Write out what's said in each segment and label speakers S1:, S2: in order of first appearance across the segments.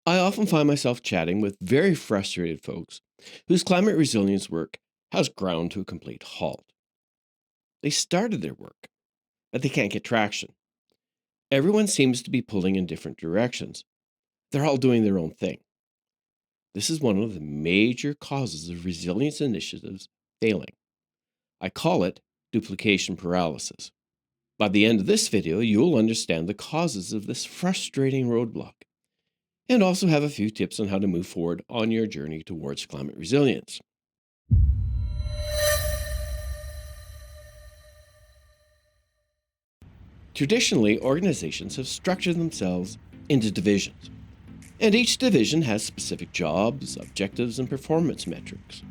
S1: I often find myself chatting with very frustrated folks whose climate resilience work has ground to a complete halt. They started their work, but they can't get traction. Everyone seems to be pulling in different directions. They're all doing their own thing. This is one of the major causes of resilience initiatives failing. I call it duplication paralysis. By the end of this video, you'll understand the causes of this frustrating roadblock and also have a few tips on how to move forward on your journey towards climate resilience. Traditionally, organizations have structured themselves into divisions, and each division has specific jobs, objectives, and performance metrics.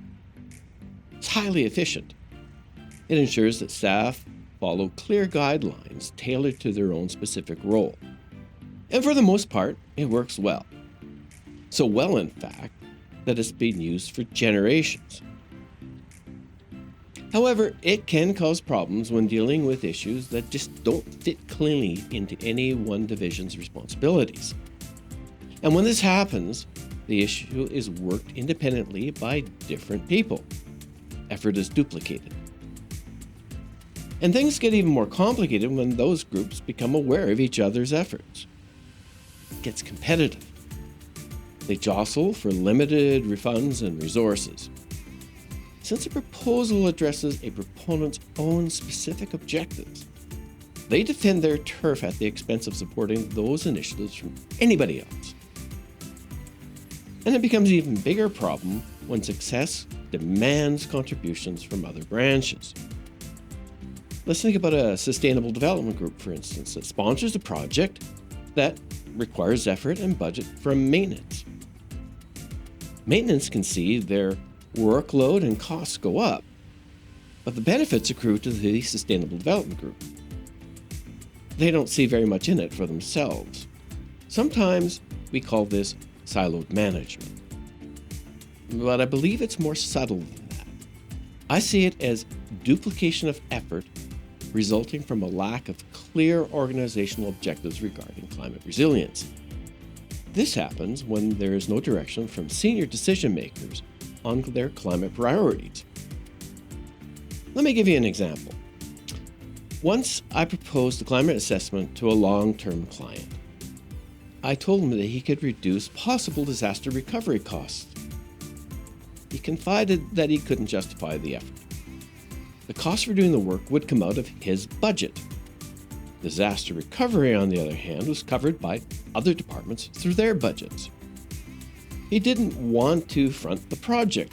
S1: It's highly efficient. It ensures that staff follow clear guidelines tailored to their own specific role. And for the most part, it works well. So well, in fact, that it's been used for generations. However, it can cause problems when dealing with issues that just don't fit cleanly into any one division's responsibilities. And when this happens, the issue is worked independently by different people. Effort is duplicated. And things get even more complicated when those groups become aware of each other's efforts. It gets competitive. They jostle for limited funds and resources. Since a proposal addresses a proponent's own specific objectives, they defend their turf at the expense of supporting those initiatives from anybody else. And it becomes an even bigger problem when success demands contributions from other branches. Let's think about a sustainable development group, for instance, that sponsors a project that requires effort and budget from maintenance. Maintenance can see their workload and costs go up, but the benefits accrue to the sustainable development group. They don't see very much in it for themselves. Sometimes we call this siloed management, but I believe it's more subtle than that. I see it as duplication of effort resulting from a lack of clear organizational objectives regarding climate resilience. This happens when there is no direction from senior decision makers on their climate priorities. Let me give you an example. Once I proposed a climate assessment to a long-term client. I told him that he could reduce possible disaster recovery costs. He confided that he couldn't justify the effort. The cost for doing the work would come out of his budget. Disaster recovery, on the other hand, was covered by other departments through their budgets. He didn't want to front the project.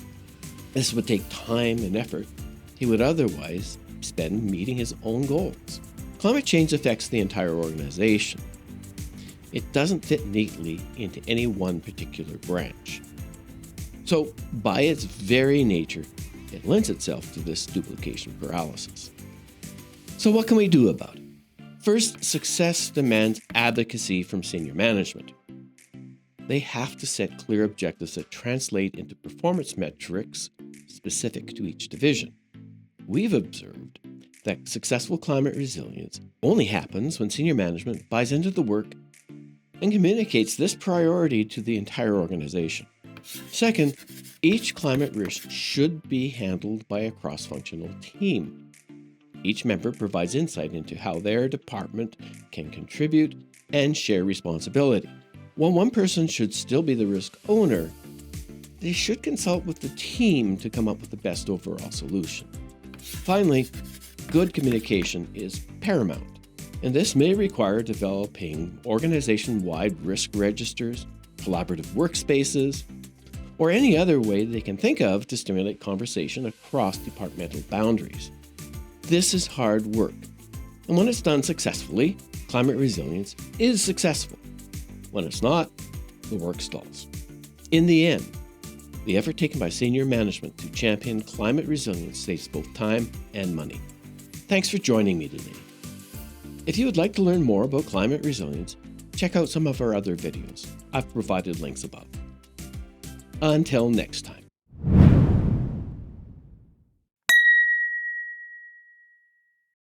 S1: This would take time and effort he would otherwise spend meeting his own goals. Climate change affects the entire organization. It doesn't fit neatly into any one particular branch. So, by its very nature, it lends itself to this duplication paralysis. So what can we do about it? First, success demands advocacy from senior management. They have to set clear objectives that translate into performance metrics specific to each division. We've observed that successful climate resilience only happens when senior management buys into the work and communicates this priority to the entire organization. Second, each climate risk should be handled by a cross-functional team. Each member provides insight into how their department can contribute and share responsibility. While one person should still be the risk owner, they should consult with the team to come up with the best overall solution. Finally, good communication is paramount, and this may require developing organization-wide risk registers, collaborative workspaces, or any other way they can think of to stimulate conversation across departmental boundaries. This is hard work, and when it's done successfully, climate resilience is successful. When it's not, the work stalls. In the end, the effort taken by senior management to champion climate resilience saves both time and money. Thanks for joining me today. If you would like to learn more about climate resilience, check out some of our other videos. I've provided links above. Until next time.